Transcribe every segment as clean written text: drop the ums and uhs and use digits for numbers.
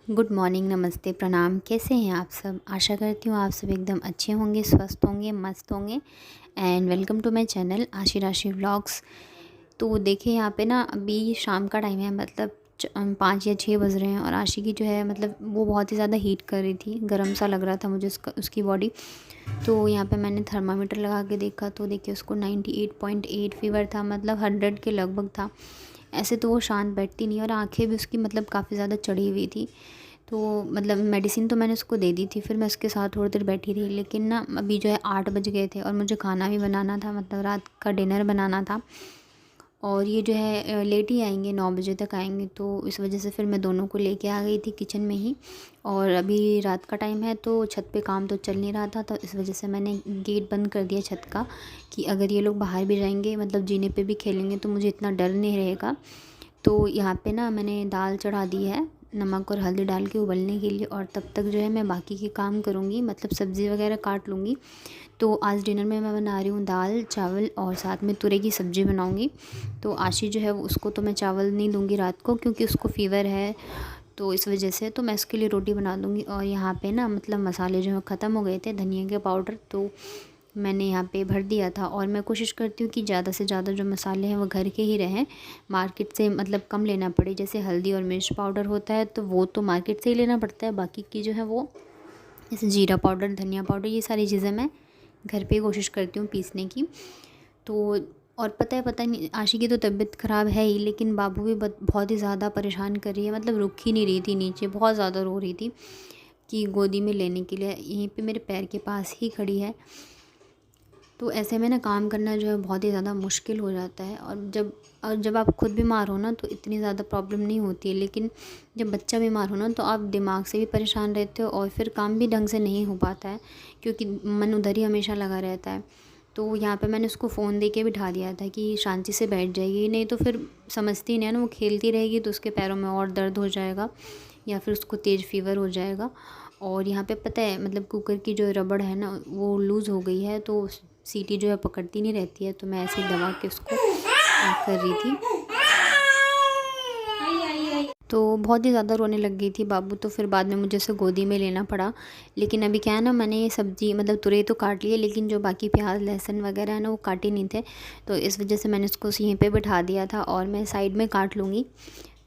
Good morning, नमस्ते, प्रणाम। कैसे हैं आप सब? आशा करती हूँ आप सब एकदम अच्छे होंगे, स्वस्थ होंगे, मस्त होंगे। And welcome to my channel Ashi Rashi vlogs. तो देखिए यहाँ पे ना अभी शाम का टाइम है, मतलब 5 या 6 बज रहे हैं और आशी की जो है मतलब वो बहुत ही ज़्यादा हीट कर रही थी, गर्म सा लग रहा था मुझे उसकी बॉडी। तो यहाँ पे मैंने थर्मामीटर लगा के देखा तो देखिए उसको 98.8 फीवर था, मतलब 100 के लगभग था। ऐसे तो वो शांत बैठती नहीं और आंखें भी उसकी मतलब काफ़ी ज़्यादा चढ़ी हुई थी। तो मतलब मेडिसिन तो मैंने उसको दे दी थी, फिर मैं उसके साथ थोड़ी देर बैठी रही, लेकिन ना अभी जो है 8 बज गए थे और मुझे खाना भी बनाना था, मतलब रात का डिनर बनाना था। और ये जो है लेट ही आएंगे, 9 बजे तक आएंगे, तो इस वजह से फिर मैं दोनों को लेके आ गई थी किचन में ही। और अभी रात का टाइम है तो छत पे काम तो चल नहीं रहा था, तो इस वजह से मैंने गेट बंद कर दिया छत का, कि अगर ये लोग बाहर भी जाएंगे मतलब जीने पे भी खेलेंगे तो मुझे इतना डर नहीं रहेगा। तो यहाँ पे ना मैंने दाल चढ़ा दी है नमक और हल्दी डाल के उबलने के लिए, और तब तक जो है मैं बाकी के काम करूँगी, मतलब सब्ज़ी वगैरह काट लूँगी। तो आज डिनर में मैं बना रही हूँ दाल चावल और साथ में तुरई की सब्ज़ी बनाऊँगी। तो आशी जो है उसको तो मैं चावल नहीं दूँगी रात को, क्योंकि उसको फ़ीवर है, तो इस वजह से तो मैं इसके लिए रोटी बना दूँगी। और यहाँ पे ना मतलब मसाले जो है ख़त्म हो गए थे, धनिया के पाउडर, तो मैंने यहाँ पे भर दिया था। और मैं कोशिश करती हूँ कि ज़्यादा से ज़्यादा जो मसाले हैं वो घर के ही रहें, मार्केट से मतलब कम लेना पड़े। जैसे हल्दी और मिर्च पाउडर होता है तो वो तो मार्केट से ही लेना पड़ता है, बाकी की जो है वो जैसे जीरा पाउडर, धनिया पाउडर, ये सारी चीज़ें मैं घर पे ही कोशिश करती हूँ पीसने की। तो और पता नहीं आशी की तो तबीयत ख़राब है ही, लेकिन बाबू भी बहुत ही ज़्यादा परेशान कर रही है, मतलब रुक ही नहीं रही थी नीचे, बहुत ज़्यादा रो रही थी कि गोदी में लेने के लिए। यहीं पे मेरे पैर के पास ही खड़ी है। तो ऐसे में ना काम करना जो है बहुत ही ज़्यादा मुश्किल हो जाता है। और जब आप खुद बीमार हो ना तो इतनी ज़्यादा प्रॉब्लम नहीं होती है, लेकिन जब बच्चा बीमार हो ना तो आप दिमाग से भी परेशान रहते हो और फिर काम भी ढंग से नहीं हो पाता है, क्योंकि मन उधर ही हमेशा लगा रहता है। तो यहाँ पे मैंने उसको फ़ोन दे के बिठा दिया था कि शांति से बैठ जाएगी, नहीं तो फिर समझती नहीं है ना, वो खेलती रहेगी तो उसके पैरों में और दर्द हो जाएगा या फिर उसको तेज़ फीवर हो जाएगा। और यहाँ पे पता है मतलब कुकर की जो रबड़ है ना वो लूज़ हो गई है, तो सीटी जो है पकड़ती नहीं रहती है, तो मैं ऐसे ही दबा के उसको कर रही थी। तो बहुत ही ज़्यादा रोने लग गई थी बाबू, तो फिर बाद में मुझे उसे गोदी में लेना पड़ा। लेकिन अभी क्या है ना, मैंने ये सब्ज़ी मतलब तुरई तो काट लिए, लेकिन जो बाकी प्याज लहसुन वगैरह है ना वो काटे नहीं थे, तो इस वजह से मैंने उसको यहीं पे बिठा दिया था और मैं साइड में काट लूँगी।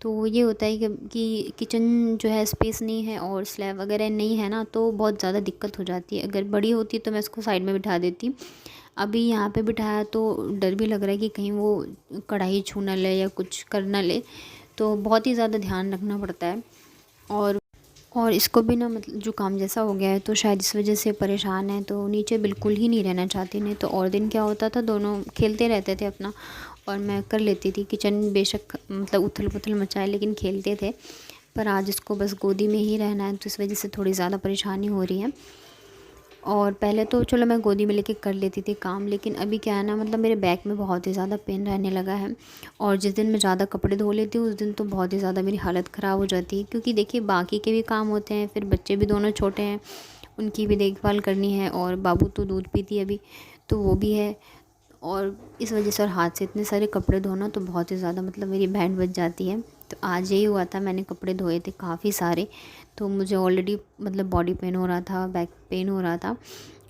तो ये होता है कि किचन जो है स्पेस नहीं है और स्लैब वगैरह नहीं है ना, तो बहुत ज़्यादा दिक्कत हो जाती है। अगर बड़ी होती तो मैं इसको साइड में बिठा देती। अभी यहाँ पे बिठाया तो डर भी लग रहा है कि कहीं वो कढ़ाई छू ना ले या कुछ कर ना ले, तो बहुत ही ज़्यादा ध्यान रखना पड़ता है। और और इसको भी ना मतलब जुकाम जैसा हो गया है, तो शायद इस वजह से परेशान है, तो नीचे बिल्कुल ही नहीं रहना चाहती। नहीं तो और दिन क्या होता था, दोनों खेलते रहते थे अपना और मैं कर लेती थी। किचन बेशक मतलब उथल पुथल मचाए, लेकिन खेलते थे। पर आज इसको बस गोदी में ही रहना है, तो इस वजह से थोड़ी ज़्यादा परेशानी हो रही है। और पहले तो चलो मैं गोदी में लेके कर लेती थी काम, लेकिन अभी क्या है ना मतलब मेरे बैक में बहुत ही ज़्यादा पेन रहने लगा है। और जिस दिन मैं ज़्यादा कपड़े धो लेती हूँ उस दिन तो बहुत ही ज़्यादा मेरी हालत ख़राब हो जाती है, क्योंकि देखिए बाकी के भी काम होते हैं, फिर बच्चे भी दोनों छोटे हैं, उनकी भी देखभाल करनी है, और बाबू तो दूध पीती है अभी, तो वो भी है। और इस वजह से और हाथ से इतने सारे कपड़े धोना तो बहुत ही ज़्यादा मतलब मेरी बैंड बज जाती है। तो आज यही हुआ था, मैंने कपड़े धोए थे काफ़ी सारे, तो मुझे ऑलरेडी मतलब बॉडी पेन हो रहा था, बैक पेन हो रहा था।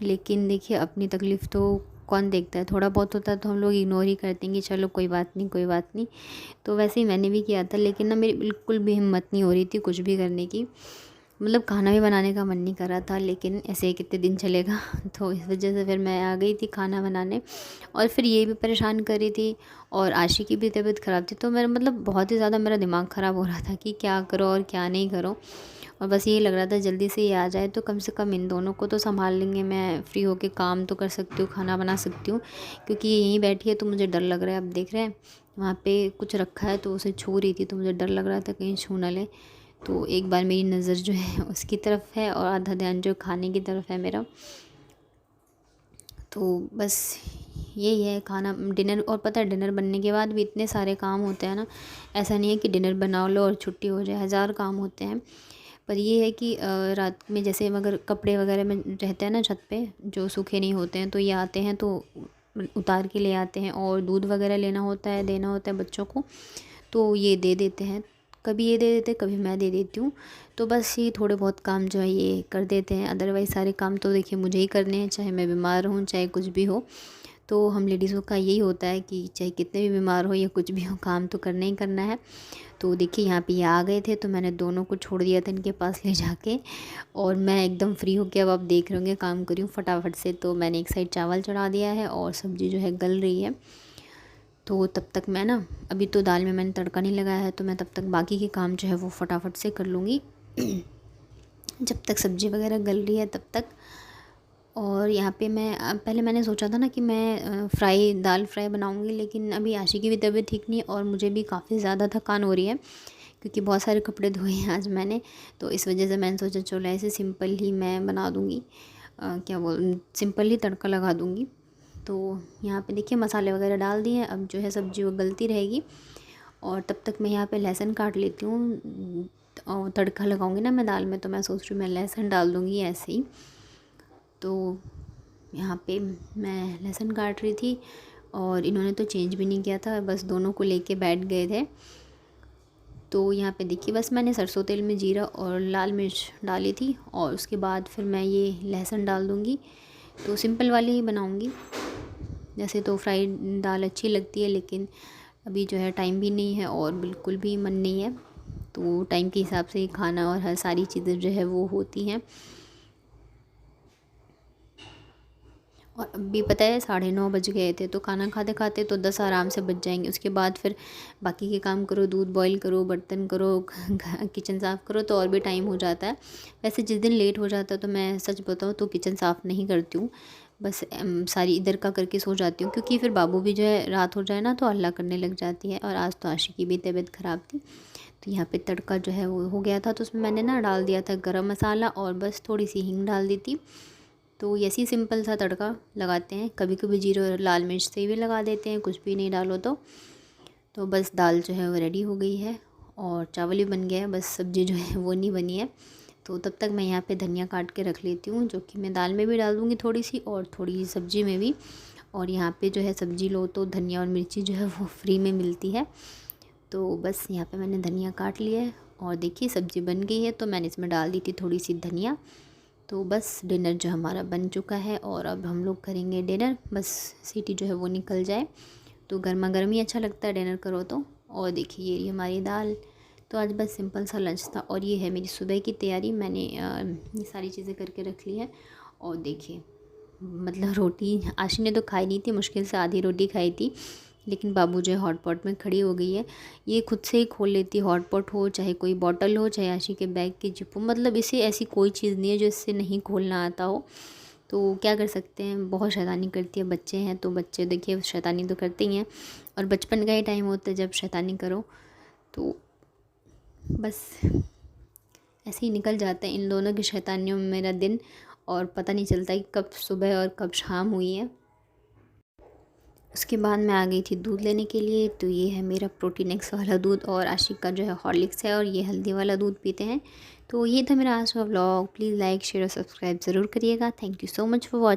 लेकिन देखिए अपनी तकलीफ़ तो कौन देखता है, थोड़ा बहुत होता है तो हम लोग इग्नोर ही करते हैं कि चलो कोई बात नहीं, कोई बात नहीं। तो वैसे ही मैंने भी किया था, लेकिन ना मेरी बिल्कुल भी हिम्मत नहीं हो रही थी कुछ भी करने की, मतलब खाना भी बनाने का मन नहीं कर रहा था, लेकिन ऐसे ही कितने दिन चलेगा तो इस वजह से फिर मैं आ गई थी खाना बनाने। और फिर ये भी परेशान कर रही थी और आशी की भी तबीयत ख़राब थी, तो मेरा मतलब बहुत ही ज़्यादा मेरा दिमाग ख़राब हो रहा था कि क्या करो और क्या नहीं करो। और बस यही लग रहा था जल्दी से ये आ जाए तो कम से कम इन दोनों को तो संभाल लेंगे, मैं फ्री होके काम तो कर सकती हूँ, खाना बना सकती हूँ। क्योंकि ये यहीं बैठी है तो मुझे डर लग रहा है, अब देख रहे हैं वहाँ पे कुछ रखा है तो उसे छू रही थी, तो मुझे डर लग रहा था कहीं छू ना ले। तो एक बार मेरी नज़र जो है उसकी तरफ है और आधा ध्यान जो खाने की तरफ है मेरा। तो बस यही है खाना डिनर। और पता है डिनर बनने के बाद भी इतने सारे काम होते हैं ना, ऐसा नहीं है कि डिनर बना लो और छुट्टी हो जाए, हज़ार काम होते हैं। पर ये है कि रात में जैसे अगर कपड़े वगैरह में रहते हैं ना छत पे जो सूखे नहीं होते हैं, तो ये आते हैं तो उतार के ले आते हैं, और दूध वगैरह लेना होता है, देना होता है बच्चों को, तो ये दे देते हैं। कभी ये दे देते, कभी मैं दे देती हूँ। तो बस ये थोड़े बहुत काम जो है ये कर देते हैं, अदरवाइज़ सारे काम तो देखिए मुझे ही करने हैं, चाहे मैं बीमार रहूँ, चाहे कुछ भी हो। तो हम लेडीज़ों का यही होता है कि चाहे कितने भी बीमार हो या कुछ भी हो, काम तो करना ही करना है। तो देखिए यहाँ पे ये आ गए थे, तो मैंने दोनों को छोड़ दिया था इनके पास ले जाके, और मैं एकदम फ्री होके अब आप देख रहे होंगे काम करी हूँ फटाफट से। तो मैंने एक साइड चावल चढ़ा दिया है और सब्ज़ी जो है गल रही है। तो तब तक मैं ना, अभी तो दाल में मैंने तड़का नहीं लगाया है, तो मैं तब तक बाकी के काम जो है वो फटाफट से कर लूँगी जब तक सब्ज़ी वगैरह गल रही है तब तक। और यहाँ पे मैं पहले मैंने सोचा था ना कि मैं दाल फ्राई बनाऊँगी, लेकिन अभी आशी की भी तबीयत ठीक नहीं और मुझे भी काफ़ी ज़्यादा थकान हो रही है, क्योंकि बहुत सारे कपड़े धोए हैं आज मैंने। तो इस वजह से मैंने सोचा चलो ऐसे सिंपल ही मैं बना दूँगी, सिंपल ही तड़का लगा दूँगी। तो यहाँ पे देखिए मसाले वगैरह डाल दिए हैं, अब जो है सब्ज़ी वो गलती रहेगी, और तब तक मैं यहाँ पे लहसुन काट लेती हूँ। और तड़का लगाऊँगी ना मैं दाल में, तो मैं सोच रही हूँ मैं लहसुन डाल दूँगी ऐसे ही। तो यहाँ पे मैं लहसुन काट रही थी, और इन्होंने तो चेंज भी नहीं किया था, बस दोनों को लेके बैठ गए थे। तो यहाँ पे देखिए बस मैंने सरसों तेल में जीरा और लाल मिर्च डाली थी, और उसके बाद फिर मैं ये लहसुन डाल दूँगी। तो सिंपल वाली ही बनाऊँगी, जैसे तो फ्राई दाल अच्छी लगती है, लेकिन अभी जो है टाइम भी नहीं है और बिल्कुल भी मन नहीं है। तो टाइम के हिसाब से ही खाना और हर सारी चीज़ें जो है वो होती हैं। और अभी पता है 9:30 बज गए थे, तो खाना खाते खाते तो 10 आराम से बज जाएंगे। उसके बाद फिर बाकी के काम करो, दूध बॉईल करो, बर्तन करो, किचन साफ़ करो, तो और भी टाइम हो जाता है। वैसे जिस दिन लेट हो जाता है तो मैं सच बताऊँ तो किचन साफ़ नहीं करती हूँ, बस सारी इधर का करके सो जाती हूँ, क्योंकि फिर बाबू भी जो है रात हो जाए ना तो हल्ला करने लग जाती है। और आज तो आशी की भी तबीयत ख़राब थी। तो यहाँ पे तड़का जो है वो हो गया था, तो उसमें मैंने ना डाल दिया था गरम मसाला और बस थोड़ी सी हींग डाल दी थी। तो ऐसे ही सिंपल सा तड़का लगाते हैं, कभी कभी जीरा और लाल मिर्च से भी लगा देते हैं, कुछ भी नहीं डालो तो बस दाल जो है वो रेडी हो गई है और चावल भी बन गया है, बस सब्ज़ी जो है वो नहीं बनी है। तो तब तक मैं यहाँ पे धनिया काट के रख लेती हूँ, जो कि मैं दाल में भी डाल दूँगी थोड़ी सी और थोड़ी सब्ज़ी में भी। और यहाँ पे जो है सब्ज़ी लो तो धनिया और मिर्ची जो है वो फ्री में मिलती है। तो बस यहाँ पे मैंने धनिया काट लिया है, और देखिए सब्ज़ी बन गई है, तो मैंने इसमें डाल दी थी थोड़ी सी धनिया। तो बस डिनर जो हमारा बन चुका है, और अब हम लोग करेंगे डिनर, बस सीटी जो है वो निकल जाए। तो गर्मा गर्म ही अच्छा लगता है डिनर करो तो। और देखिए ये रही हमारी दाल। तो आज बस सिंपल सा लंच था, और ये है मेरी सुबह की तैयारी। मैंने ये सारी चीज़ें करके रख ली है। और देखिए मतलब रोटी आशी ने तो खाई नहीं थी, मुश्किल से आधी रोटी खाई थी, लेकिन बाबू जो है हॉटपॉट में खड़ी हो गई है। ये खुद से ही खोल लेती है, हॉटपॉट हो चाहे कोई बॉटल हो चाहे आशी के बैग की जिप हो, मतलब इसे ऐसी कोई चीज़ नहीं है जो इससे नहीं खोलना आता हो। तो क्या कर सकते हैं, बहुत शैतानी करती है, बच्चे हैं तो बच्चे देखिए शैतानी तो करते ही हैं, और बचपन का ही टाइम होता है जब शैतानी करो। तो बस ऐसे ही निकल जाता है इन दोनों की शैतानियों में मेरा दिन, और पता नहीं चलता कि कब सुबह और कब शाम हुई है। उसके बाद मैं आ गई थी दूध लेने के लिए। तो ये है मेरा प्रोटीन एक्स वाला दूध, और आशिक का जो है हॉर्लिक्स है, और ये हल्दी वाला दूध पीते हैं। तो ये था मेरा आज का व्लॉग। प्लीज़ लाइक शेयर और सब्सक्राइब ज़रूर करिएगा। Thank you so much for watching.